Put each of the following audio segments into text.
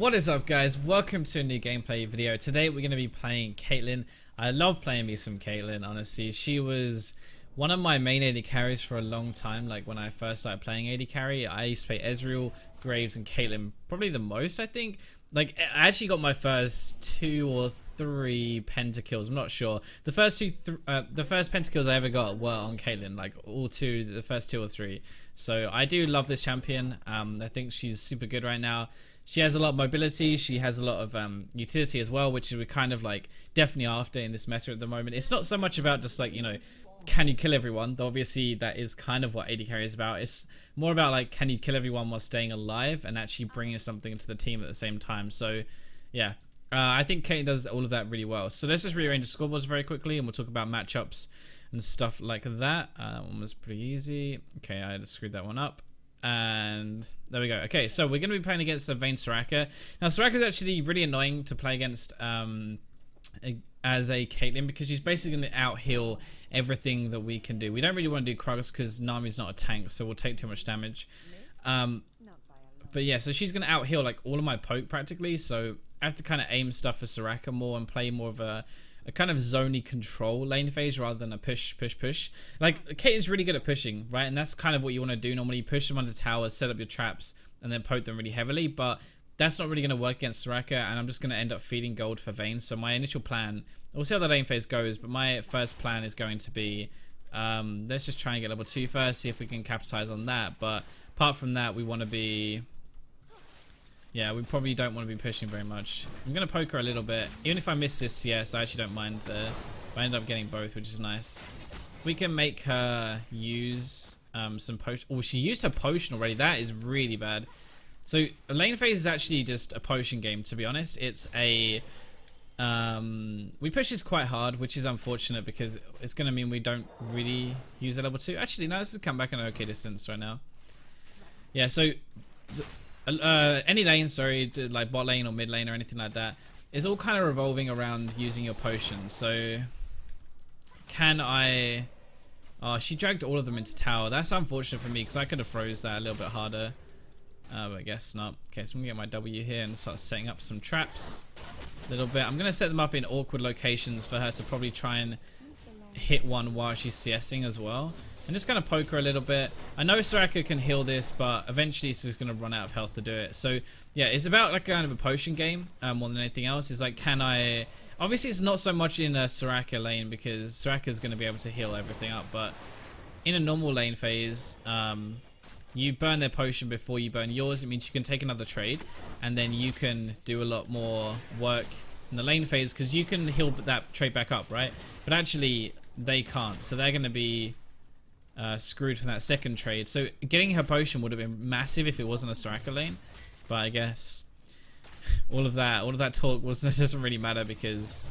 What is up, guys? Welcome to a new gameplay video. Today we're going to be playing Caitlyn. I love playing me some Caitlyn, honestly. She was one of my main AD carries for a long time. Like when I first started playing AD carry, I used to play Ezreal, Graves and Caitlyn probably the most, I think. Like I actually got my first 2 or 3 pentakills. I'm not sure. The first pentakills I ever got were on Caitlyn, like the first 2 or 3. So I do love this champion. I think she's super good right now. She has a lot of mobility. She has a lot of utility as well, which we're kind of like definitely after in this meta at the moment. It's not so much about just like, you know, can you kill everyone? Though obviously that is kind of what AD carry is about. It's more about like, can you kill everyone while staying alive and actually bringing something to the team at the same time. So yeah, I think Kate does all of that really well. So let's just rearrange the scoreboards very quickly and we'll talk about matchups and stuff like that. One was pretty easy. Okay, I just screwed that one up. And there we go. Okay, so we're going to be playing against a Vayne Soraka. Now Soraka is actually really annoying to play against as a Caitlyn, because she's basically going to out heal everything that we can do. We don't really want to do Krugs because Nami's not a tank, so we'll take too much damage. But yeah, so she's going to out heal like all of my poke practically, so I have to kind of aim stuff for Soraka more and play more of a kind of zoney control lane phase rather than a push. Like Caitlyn's really good at pushing, right? And that's kind of what you want to do normally. You push them under towers, set up your traps, and then poke them really heavily. But that's not really going to work against Soraka, and I'm just going to end up feeding gold for Vayne. So my initial plan, we'll see how the lane phase goes, but my first plan is going to be, let's just try and get level 2 first, see if we can capitalize on that. But apart from that, we want to be... Yeah, we probably don't want to be pushing very much. I'm going to poke her a little bit. Even if I miss this, yes, I actually don't mind I end up getting both, which is nice. If we can make her use some potion... Oh, she used her potion already. That is really bad. So, a lane phase is actually just a potion game, to be honest. It's a... we push this quite hard, which is unfortunate because it's going to mean we don't really use a level 2. Actually, no, this has come back in an okay distance right now. Yeah, so... any lane, sorry, like bot lane or mid lane or anything like that, is all kind of revolving around using your potions. So can I... Oh, she dragged all of them into tower. That's unfortunate for me because I could have froze that a little bit harder, but I guess not. Okay, so I'm gonna get my W here and start setting up some traps a little bit. I'm gonna set them up in awkward locations for her to probably try and hit one while she's CSing as well. I'm just going to poke her a little bit. I know Soraka can heal this, but eventually she's going to run out of health to do it. So, yeah, it's about like kind of a potion game more than anything else. It's like, can I... Obviously, it's not so much in a Soraka lane because Soraka's going to be able to heal everything up. But in a normal lane phase, you burn their potion before you burn yours. It means you can take another trade, and then you can do a lot more work in the lane phase because you can heal that trade back up, right? But actually, they can't. So they're going to be... screwed from that second trade. So getting her potion would have been massive if it wasn't a Soraka lane, but I guess all of that talk doesn't really matter because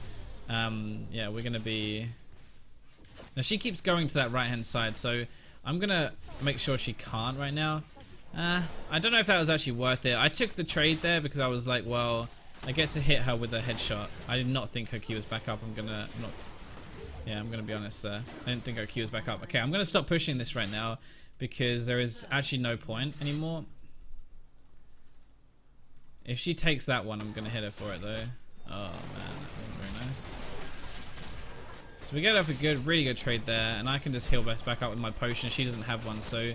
yeah, we're gonna be... Now she keeps going to that right hand side, so I'm gonna make sure she can't right now. I don't know if that was actually worth it. I took the trade there because I was like, well, I get to hit her with a headshot. I did not think her Q was back up. I'm gonna be honest there. I didn't think our Q was back up. Okay, I'm going to stop pushing this right now because there is actually no point anymore. If she takes that one, I'm going to hit her for it though. Oh man, that wasn't very nice. So we get off a really good trade there, and I can just heal back up with my potion. She doesn't have one, so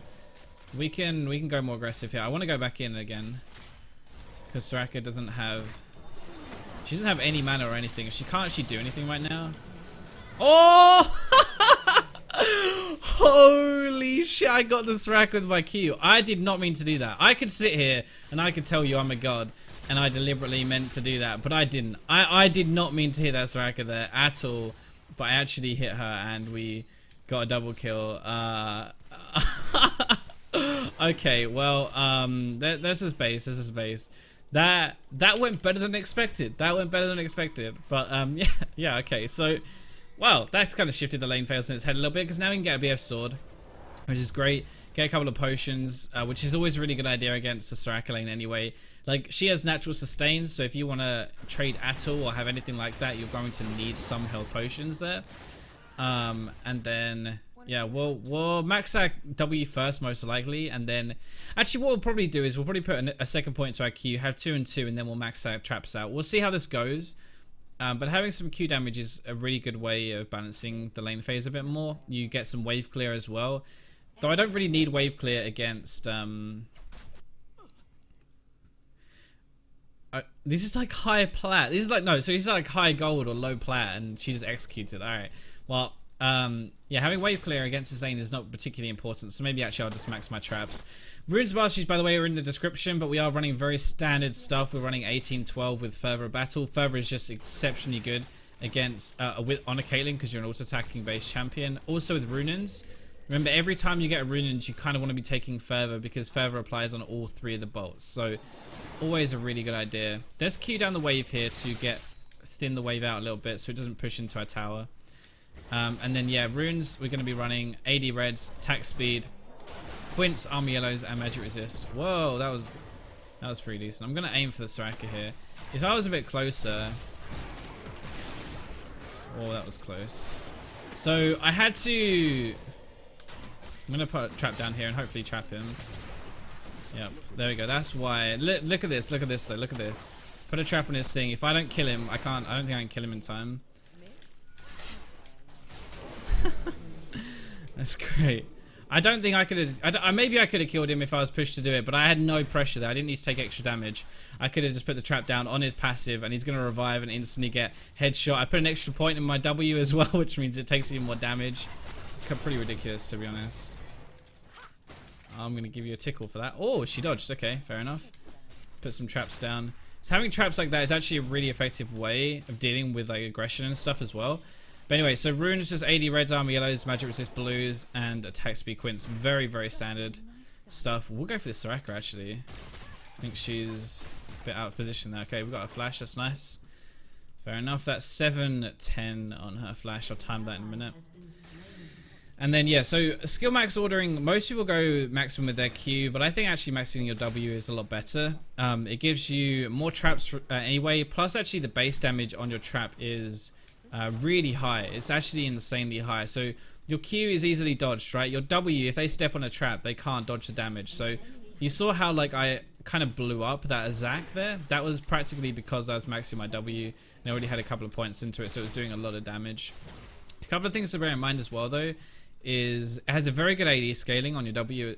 we can go more aggressive here. I want to go back in again because Soraka doesn't have... She doesn't have any mana or anything. She can't actually do anything right now. Oh! Holy shit, I got the Soraka with my Q. I did not mean to do that. I could sit here and I could tell you I'm a god and I deliberately meant to do that, but I didn't. I did not mean to hit that Soraka there at all, but I actually hit her and we got a double kill. Okay, well, this is base. That went better than expected. But yeah, okay, so... Well, that's kind of shifted the lane phase in its head a little bit because now we can get a BF sword, which is great. Get a couple of potions, which is always a really good idea against the Soraka lane anyway. Like, she has natural sustain, so if you want to trade at all or have anything like that, you're going to need some health potions there. And then Yeah, we'll max out W first, most likely, and then actually what we'll probably do is we'll probably put a second point to our Q, have 2 and 2, and then we'll max out traps out. We'll see how this goes. But having some Q damage is a really good way of balancing the lane phase a bit more. You get some wave clear as well. Though I don't really need wave clear against... this is like high plat. This is like, no, so this is like high gold or low plat, and she just executed. Alright, well... yeah, having wave clear against his lane is not particularly important, so maybe actually I'll just max my traps. Runes masteries, by the way, are in the description, but we are running very standard stuff. We're running 18-12 with Fervor Battle. Fervor is just exceptionally good against on a Caitlyn because you're an auto-attacking based champion. Also with Runins, remember every time you get a Runins, you kind of want to be taking Fervor because Fervor applies on all 3 of the bolts. So always a really good idea. Let's Q down the wave here to thin the wave out a little bit so it doesn't push into our tower. And then yeah, runes, we're going to be running AD reds, attack speed, quints, armor yellows, and magic resist. Whoa, that was pretty decent. I'm going to aim for the Soraka here. If I was a bit closer... Oh, that was close. So I had to... I'm going to put a trap down here and hopefully trap him. Yep, there we go. That's why. Look at this, look at this, though. Look at this. Put a trap on this thing. If I don't kill him, I don't think I can kill him in time. That's great. I don't think I could have... maybe I could have killed him if I was pushed to do it, but I had no pressure there. I didn't need to take extra damage. I could have just put the trap down on his passive, and he's going to revive and instantly get headshot. I put an extra point in my W as well, which means it takes even more damage. Pretty ridiculous, to be honest. I'm going to give you a tickle for that. Oh, she dodged. Okay, fair enough. Put some traps down. So having traps like that is actually a really effective way of dealing with like aggression and stuff as well. But anyway, so rune is just 80 reds, armor yellows, magic resist blues, and attack speed quints. Very, very standard stuff. We'll go for this Soraka actually. I think she's a bit out of position there. Okay, we've got a flash. That's nice. Fair enough. That's 7-10 on her flash. I'll time that in a minute. And then yeah, so skill max ordering, most people go maximum with their Q, but I think actually maxing your W is a lot better. It gives you more traps anyway, plus actually the base damage on your trap is really high. It's actually insanely high. So your Q is easily dodged, right? Your W, if they step on a trap, they can't dodge the damage. So you saw how like I kind of blew up that Azak there? That was practically because I was maxing my W and I already had a couple of points into it, so it was doing a lot of damage. A couple of things to bear in mind as well though is it has a very good AD scaling on your W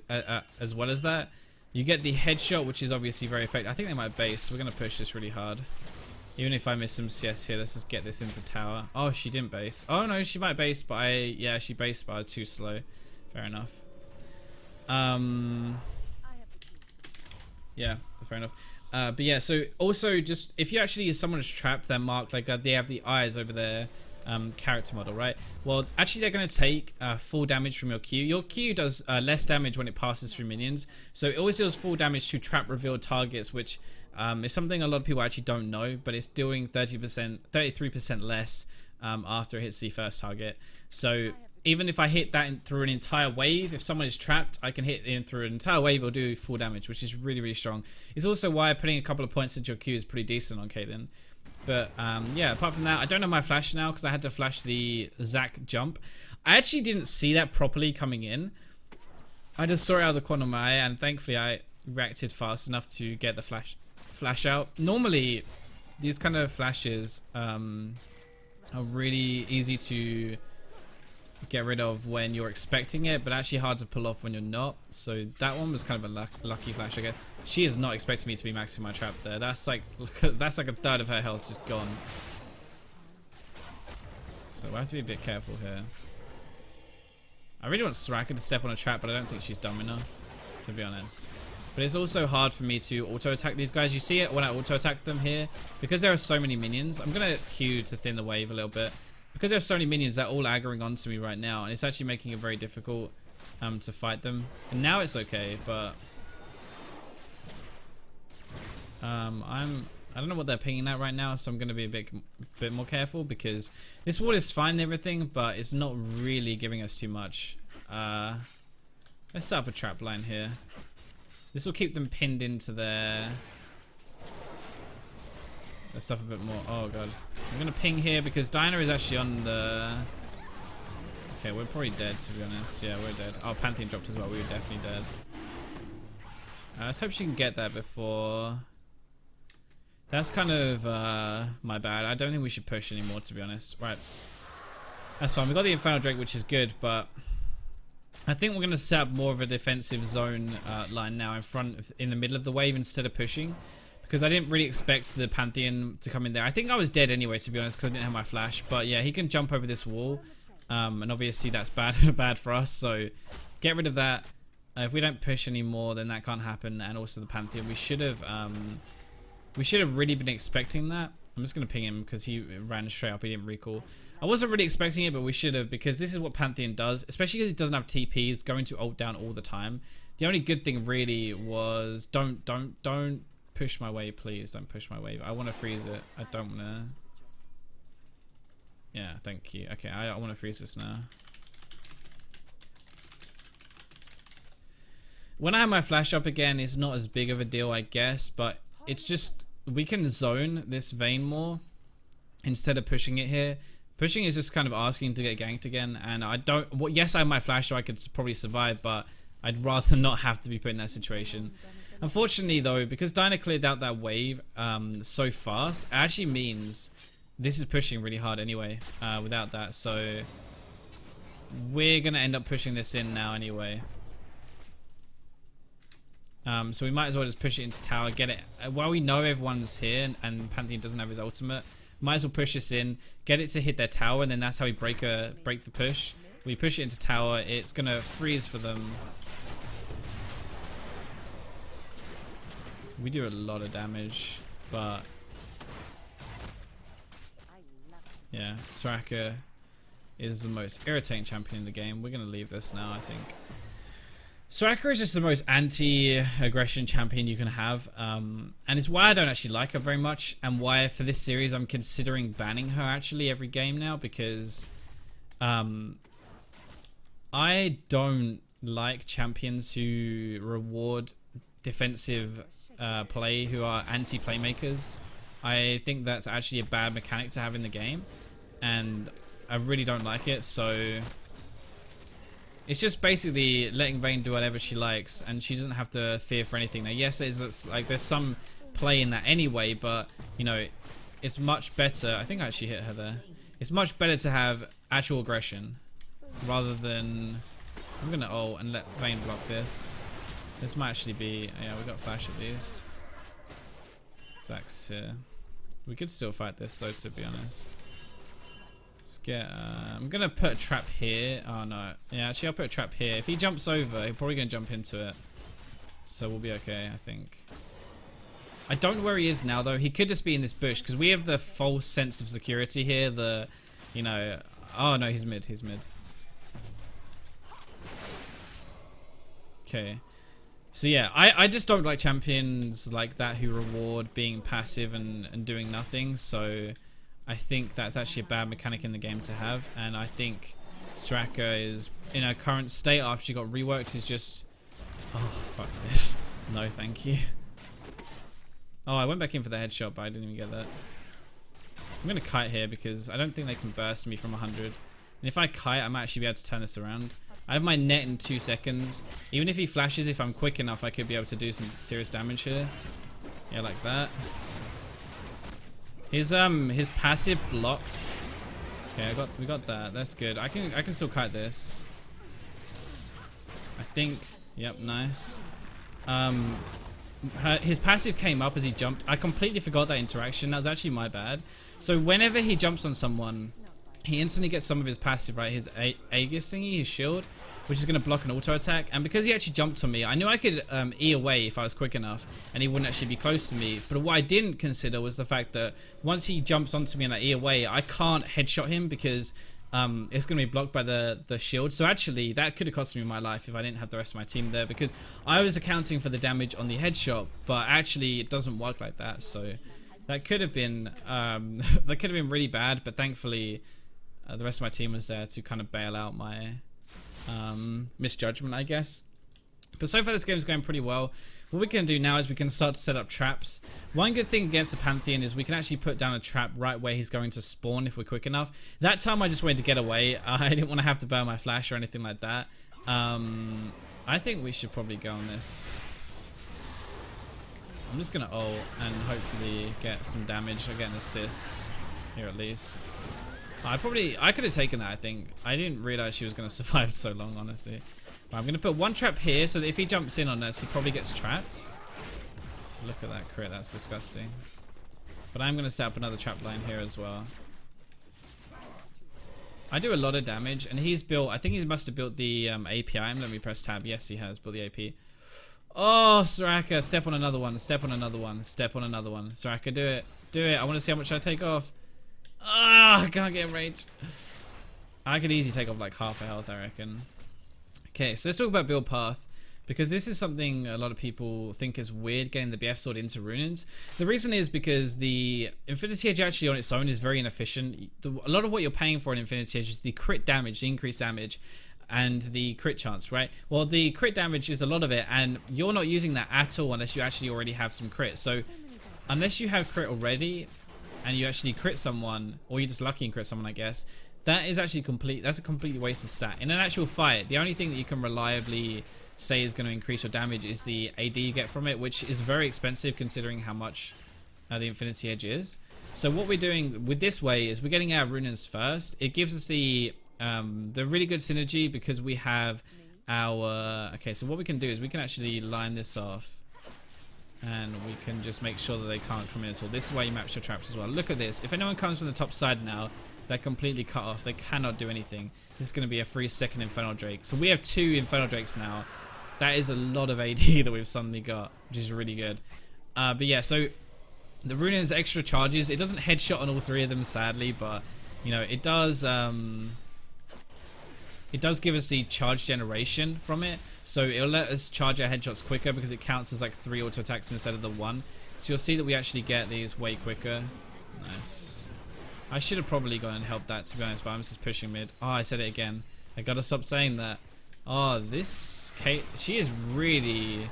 as well as that. You get the headshot, which is obviously very effective. I think they might base. We're going to push this really hard. Even if I miss some CS here, let's just get this into tower. Oh, she didn't base. Oh no, she might base, but yeah, she based, but I was too slow. Fair enough. Yeah, fair enough. But yeah, so also just if you actually use someone who's trapped, they're marked like they have the eyes over their character model, right? Well, actually they're going to take full damage from your Q. Your Q does less damage when it passes through minions, so it always deals full damage to trap revealed targets, which is something a lot of people actually don't know, but it's doing 33% less after it hits the first target. So even if I hit that through an entire wave, if someone is trapped, I can hit in through an entire wave or do full damage, which is really, really strong. It's also why putting a couple of points into your Q is pretty decent on Caitlyn. But yeah, apart from that, I don't have my flash now because I had to flash the Zac jump. I actually didn't see that properly coming in. I just saw it out of the corner of my eye, and thankfully I reacted fast enough to get the flash out. Normally, these kind of flashes are really easy to get rid of when you're expecting it, but actually hard to pull off when you're not. So that one was kind of a lucky flash, I guess. She is not expecting me to be maxing my trap there. That's like a third of her health just gone. So I have to be a bit careful here. I really want Soraka to step on a trap, but I don't think she's dumb enough, to be honest. But it's also hard for me to auto-attack these guys. You see it when I auto-attack them here. Because there are so many minions, I'm going to Q to thin the wave a little bit. Because there are so many minions, they're all aggroing onto me right now. And it's actually making it very difficult to fight them. And now it's okay, but... I don't know what they're pinging at right now, so I'm going to be a bit more careful. Because this ward is fine and everything, but it's not really giving us too much. Let's set up a trap line here. This will keep them pinned into their stuff a bit more. Oh god. I'm going to ping here because Diana is actually on the Okay, we're probably dead, to be honest. Yeah, we're dead. Oh, Pantheon dropped as well. We were definitely dead. Let's hope she can get that before... That's kind of my bad. I don't think we should push anymore, to be honest. Right. That's fine. We got the Infernal Drake, which is good, but... I think we're going to set up more of a defensive zone line now in the middle of the wave instead of pushing. Because I didn't really expect the Pantheon to come in there. I think I was dead anyway, to be honest, because I didn't have my flash. But yeah, he can jump over this wall. And obviously that's bad for us. So get rid of that. If we don't push anymore, then that can't happen. And also the Pantheon. We should have really been expecting that. I'm just going to ping him because he ran straight up. He didn't recall. I wasn't really expecting it, but we should have, because this is what Pantheon does. Especially because he doesn't have TPs, going to ult down all the time. The only good thing really was don't push my wave, please. Don't push my wave. I want to freeze it. I don't want to... Yeah, thank you. Okay, I want to freeze this now. When I have my flash up again, it's not as big of a deal, I guess. But it's just... We can zone this Vayne more instead of pushing it here. Pushing is just kind of asking to get ganked again. And I don't... Well, yes, I have my flash, so I could probably survive. But I'd rather not have to be put in that situation. Unfortunately though, because Dyna cleared out that wave so fast, it actually means this is pushing really hard anyway without that. So we're going to end up pushing this in now anyway. So we might as well just push it into tower, get it. While we know everyone's here and Pantheon doesn't have his ultimate, might as well push this in, get it to hit their tower, and then that's how we break the push. We push it into tower, it's going to freeze for them. We do a lot of damage, but yeah, Soraka is the most irritating champion in the game. We're going to leave this now, I think. Soraka is just the most anti-aggression champion you can have, and it's why I don't actually like her very much, and why for this series I'm considering banning her actually every game now, because I don't like champions who reward defensive play, who are anti-playmakers. I think that's actually a bad mechanic to have in the game, and I really don't like it. So it's just basically letting Vayne do whatever she likes, and she doesn't have to fear for anything. Now, yes, there's some play in that anyway, but you know, it's much better. I think I actually hit her there. It's much better to have actual aggression rather than... I'm gonna ult and let Vayne block this. This might actually be... Yeah, we got flash at least. Zack's here. We could still fight this though, to be honest. Let's get... I'm gonna put a trap here. Oh no. Yeah, actually I'll put a trap here. If he jumps over, he's probably gonna jump into it. So we'll be okay, I think. I don't know where he is now though. He could just be in this bush, because we have the false sense of security here. The... You know... Oh no, he's mid. He's mid. Okay. So yeah, I just don't like champions like that who reward being passive and doing nothing. So I think that's actually a bad mechanic in the game to have. And I think Soraka is, in her current state after she got reworked, is just... Oh, fuck this. No, thank you. Oh, I went back in for the headshot, but I didn't even get that. I'm going to kite here because I don't think they can burst me from 100. And if I kite, I might actually be able to turn this around. I have my net in 2 seconds. Even if he flashes, if I'm quick enough, I could be able to do some serious damage here. Yeah, like that. His passive blocked. Okay, we got that. That's good. I can still kite this. I think. Yep, nice. His passive came up as he jumped. I completely forgot that interaction. That was actually my bad. So whenever he jumps on someone, he instantly gets some of his passive, right? His Aegis thingy, his shield, which is going to block an auto attack. And because he actually jumped on me, I knew I could E away if I was quick enough, and he wouldn't actually be close to me. But what I didn't consider was the fact that once he jumps onto me and I E away, I can't headshot him because it's going to be blocked by the shield. So actually, that could have cost me my life if I didn't have the rest of my team there, because I was accounting for the damage on the headshot, but actually it doesn't work like that. So that could have been really bad. But thankfully, the rest of my team was there to kind of bail out my misjudgment, I guess. But so far this game's going pretty well. What we can do now is we can start to set up traps. One good thing against the Pantheon is we can actually put down a trap right where he's going to spawn if we're quick enough. That time I just wanted to get away. I didn't want to have to burn my flash or anything like that. I think we should probably go on this. I'm just going to ult and hopefully get some damage or get an assist here at least. I could have taken that, I think. I didn't realize she was going to survive so long, honestly. Right, I'm going to put one trap here so that if he jumps in on us, he probably gets trapped. Look at that crit, that's disgusting. But I'm going to set up another trap line here as well. I do a lot of damage, and he's built, I think he must have built the API. Let me press tab. Yes, he has built the AP. Oh, Soraka, step on another one, step on another one, step on another one. Soraka, do it. Do it. I want to see how much I take off. Ah, I can't get in range. I could easily take off like half a health, I reckon. Okay, so let's talk about build path, because this is something a lot of people think is weird, getting the BF sword into Runins. The reason is because the Infinity Edge actually on its own is very inefficient. A lot of what you're paying for in Infinity Edge is the crit damage, the increased damage, and the crit chance, right? Well, the crit damage is a lot of it, and you're not using that at all unless you actually already have some crit. So unless you have crit already, and you actually crit someone, or you're just lucky and crit someone, I guess, that is actually that's a completely wasted stat. In an actual fight, the only thing that you can reliably say is going to increase your damage is the AD you get from it, which is very expensive considering how much the Infinity Edge is. So what we're doing with this way is we're getting our Runins first. It gives us the really good synergy because we have our... Okay, so what we can do is we can actually line this off. And we can just make sure that they can't come in at all. This is why you map your traps as well. Look at this. If anyone comes from the top side now, they're completely cut off. They cannot do anything. This is going to be a free second Infernal Drake. So we have 2 Infernal Drakes now. That is a lot of AD that we've suddenly got, which is really good. But yeah, so the Runin's extra charges. It doesn't headshot on all 3 of them, sadly, but you know, it does give us the charge generation from it. So it'll let us charge our headshots quicker because it counts as like 3 auto attacks instead of the 1. So you'll see that we actually get these way quicker. Nice. I should have probably gone and helped that, to be honest, but I'm just pushing mid. Oh, I said it again. I gotta stop saying that. Oh, this Kate, she is really...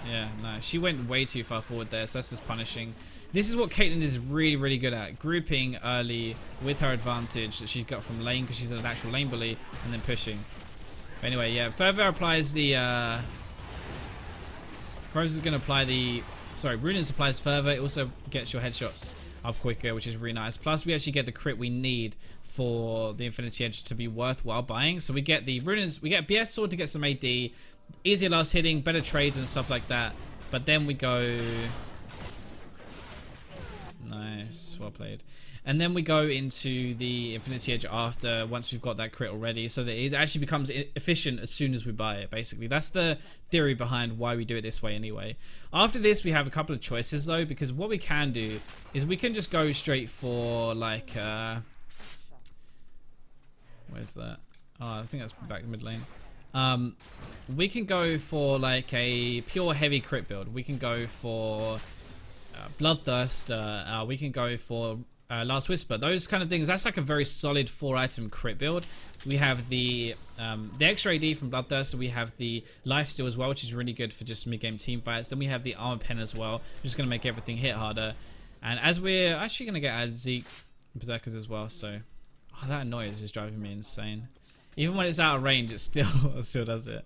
Yeah, no, she went way too far forward there, so that's just punishing. This is what Caitlyn is really, really good at. Grouping early with her advantage that she's got from lane, because she's an actual lane bully, and then pushing. But anyway, yeah, Fervor applies the... Rose is going to apply the... Sorry, Runins applies Fervor. It also gets your headshots up quicker, which is really nice. Plus, we actually get the crit we need for the Infinity Edge to be worthwhile buying. So we get the Runins... We get BS Sword to get some AD, easier last hitting, better trades and stuff like that. But then we go... Nice, well played. And then we go into the Infinity Edge after, once we've got that crit already, so that it actually becomes efficient as soon as we buy it, basically. That's the theory behind why we do it this way anyway. After this, we have a couple of choices though, because what we can do is we can just go straight for like, where's that? Oh, I think that's back mid lane. We can go for like a pure heavy crit build. We can go for Bloodthirst. We can go for Last Whisper. Those kind of things. That's like a very solid 4-item crit build. We have the extra AD from Bloodthirst. So we have the lifesteal as well, which is really good for just mid-game team fights. Then we have the armor pen as well, which is going to make everything hit harder. And as we're actually going to get our Zeke Berserkers as well, so that noise is driving me insane. Even when it's out of range, it still does it.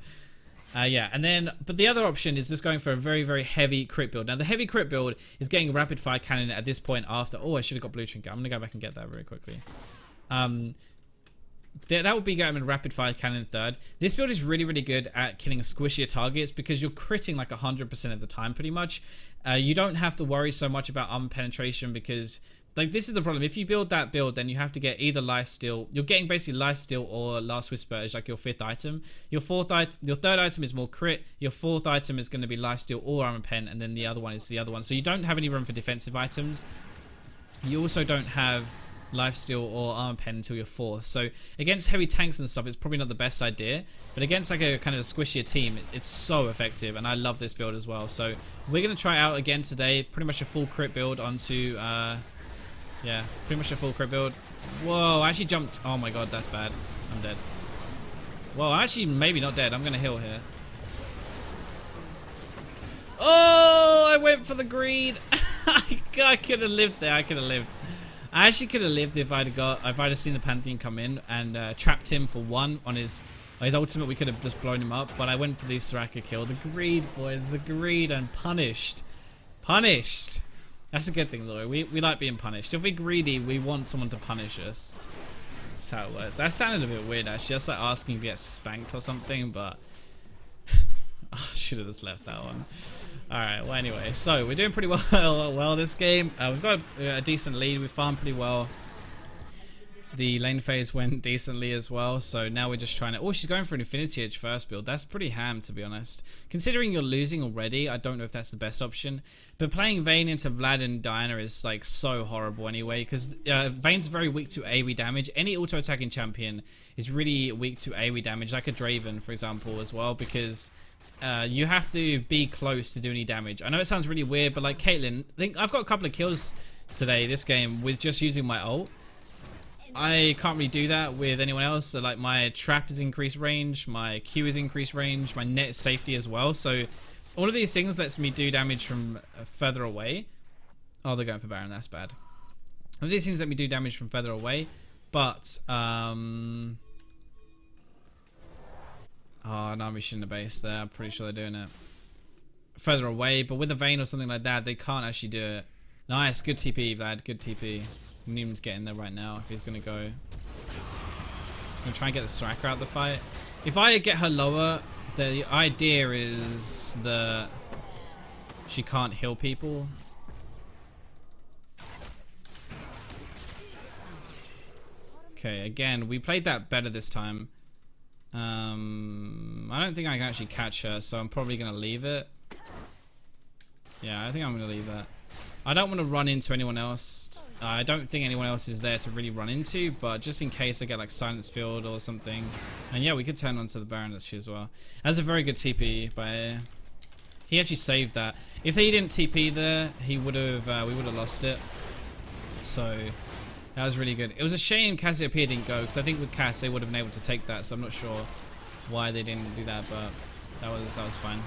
Yeah, and then, but the other option is just going for a very, very heavy crit build. Now, the heavy crit build is getting a rapid fire cannon at this point after. Oh, I should have got blue trinket. I'm going to go back and get that very quickly. That would be going in rapid fire cannon third. This build is really, really good at killing squishier targets because you're critting like 100% of the time pretty much. You don't have to worry so much about armor penetration because... Like, this is the problem. If you build that build, then you have to get either lifesteal. You're getting basically lifesteal or Last Whisper as like your 5th item. Your 3rd item is more crit. Your 4th item is going to be lifesteal or armor pen, and then the other one is the other one. So you don't have any room for defensive items. You also don't have lifesteal or armor pen until your 4th. So against heavy tanks and stuff, it's probably not the best idea. But against like a kind of a squishier team, it's so effective, and I love this build as well. So we're going to try it out again today. Pretty much a full crit build onto... Yeah, pretty much a full crit build. Whoa, I actually jumped. Oh my god, that's bad. I'm dead. Well, actually, maybe not dead. I'm gonna heal here. Oh, I went for the greed. I could have lived there. I could have lived. I actually could have lived if I'd have seen the Pantheon come in and trapped him for one on his ultimate. We could have just blown him up, but I went for the Soraka kill. The greed, boys, the greed, and punished. Punished. That's a good thing, though. We like being punished. If we're greedy, we want someone to punish us. That's how it works. That sounded a bit weird, actually. That's like asking to get spanked or something, but I should have just left that one. Alright, well anyway, so we're doing pretty well this game. We've got a decent lead. We farmed pretty well. The lane phase went decently as well, so now we're just trying to... Oh, she's going for an Infinity Edge first build. That's pretty ham, to be honest. Considering you're losing already, I don't know if that's the best option. But playing Vayne into Vlad and Diana is like so horrible anyway, because Vayne's very weak to AoE damage. Any auto-attacking champion is really weak to AoE damage, like a Draven, for example, as well, because... you have to be close to do any damage. I know it sounds really weird, but like Caitlyn, I think I've got a couple of kills today, this game, with just using my ult. I can't really do that with anyone else. So like my trap is increased range, my Q is increased range, my net is safety as well. So all of these things lets me do damage from further away. Oh, they're going for Baron, that's bad. All of these things let me do damage from further away, but oh, no, we shouldn't have based there. I'm pretty sure they're doing it further away, but with a Vayne or something like that, they can't actually do it. Nice, good TP, Vlad, good TP. We need him to get in there right now if he's going to go. I'm going to try and get the Soraka out of the fight. If I get her lower, the idea is that she can't heal people. Okay, again, we played that better this time. I don't think I can actually catch her, so I'm probably going to leave it. Yeah, I think I'm going to leave that. I don't want to run into anyone else. I don't think anyone else is there to really run into, but just in case I get like Silence Field or something. And yeah, we could turn onto the Baron as well. That's a very good TP by... He actually saved that. If he didn't TP there, he would have. We would have lost it. So that was really good. It was a shame Cassiopeia didn't go, because I think with Cass they would have been able to take that. So I'm not sure why they didn't do that, but that was fine.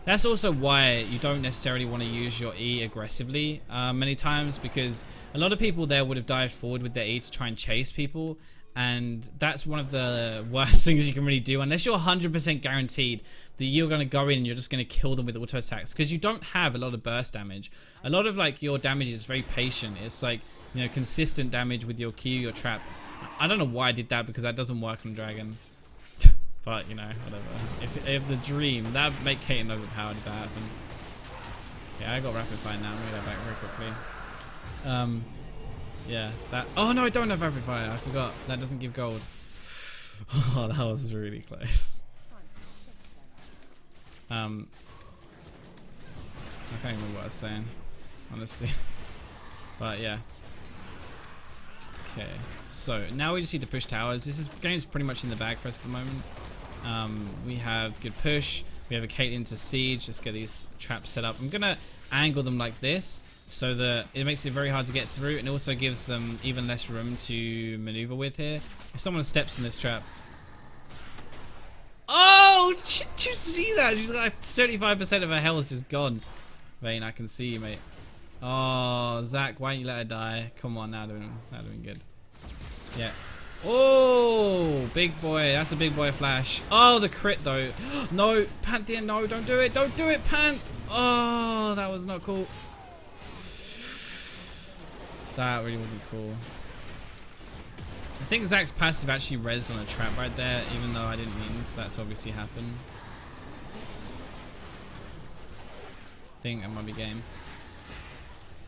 That's also why you don't necessarily want to use your E aggressively many times, because a lot of people there would have dived forward with their E to try and chase people, and that's one of the worst things you can really do unless you're 100% guaranteed that you're going to go in and you're just going to kill them with auto attacks, because you don't have a lot of burst damage. A lot of like your damage is very patient. It's like, you know, consistent damage with your Q, your trap. I don't know why I did that, because that doesn't work on Dragon. But, you know, whatever. If the dream, that would make Caitlyn overpowered if that happened. Yeah, I got rapid fire now. I'm gonna go back very quickly. Yeah, that. Oh no, I don't have rapid fire. I forgot. That doesn't give gold. Oh, that was really close. I can't remember what I was saying, honestly. But yeah. Okay, so now we just need to push towers. This game's pretty much in the bag for us at the moment. We have good push. We have a Caitlyn to siege. Let's get these traps set up. I'm gonna angle them like this so that it makes it very hard to get through, and also gives them even less room to maneuver with here. If someone steps in this trap, oh, did you see that? She's like 75% of her health is just gone. Vayne, I can see you, mate. Oh, Zach, why don't you let her die? Come on, now doing good. Yeah. Oh, big boy. That's a big boy flash. Oh, the crit though. No, Pantheon, no, don't do it. Don't do it, Pant. Oh, that was not cool. That really wasn't cool. I think Zach's passive actually rezzed on a trap right there, even though I didn't mean for that to obviously happen. I think that might be game.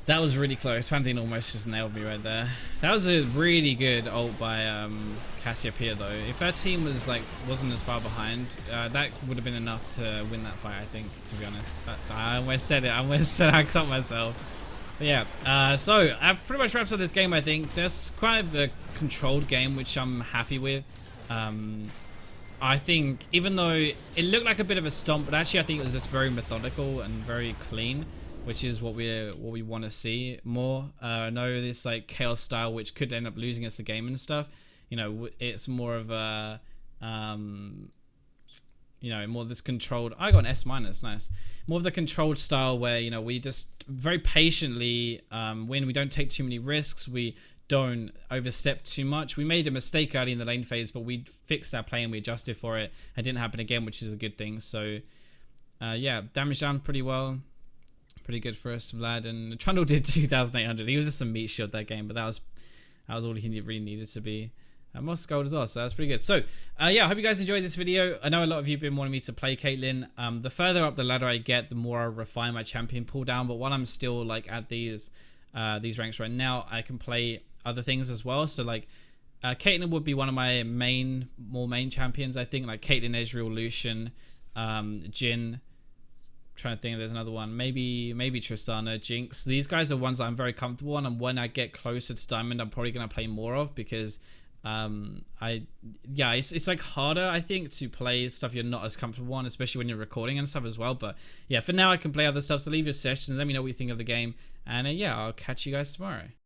That was really close. Pantheon almost just nailed me right there. That was a really good ult by Cassiopeia though. If her team wasn't as far behind, that would have been enough to win that fight, I think, to be honest. I almost said it. I almost said I caught myself. But yeah, so I've pretty much wrapped up this game, I think. There's quite a controlled game, which I'm happy with. I think, even though it looked like a bit of a stomp, but actually I think it was just very methodical and very clean, which is what we want to see more. I know this like chaos style, which could end up losing us the game and stuff. You know, it's more of a You know, more of this controlled. I got an S minus, nice. More of the controlled style where, you know, we just very patiently win. We don't take too many risks. We don't overstep too much. We made a mistake early in the lane phase, but we fixed our play and we adjusted for it. It didn't happen again, which is a good thing. So yeah, damage down pretty well. Pretty good for us, Vlad. And Trundle did 2,800. He was just a meat shield that game, but that was all he really needed to be. Most gold as well, so that's pretty good. So yeah, I hope you guys enjoyed this video. I know a lot of you have been wanting me to play Caitlyn. The further up the ladder I get, the more I refine my champion pull down. But while I'm still like at these ranks right now, I can play other things as well. So like Caitlyn would be one of my more main champions, I think. Like Caitlyn, Ezreal, Lucian, Jhin. Trying to think if there's another one. Maybe Tristana, Jinx. These guys are ones that I'm very comfortable on, and when I get closer to Diamond, I'm probably gonna play more of because it's like harder, I think, to play stuff you're not as comfortable on, especially when you're recording and stuff as well. But yeah, for now I can play other stuff. So leave your suggestions, let me know what you think of the game, and yeah, I'll catch you guys tomorrow.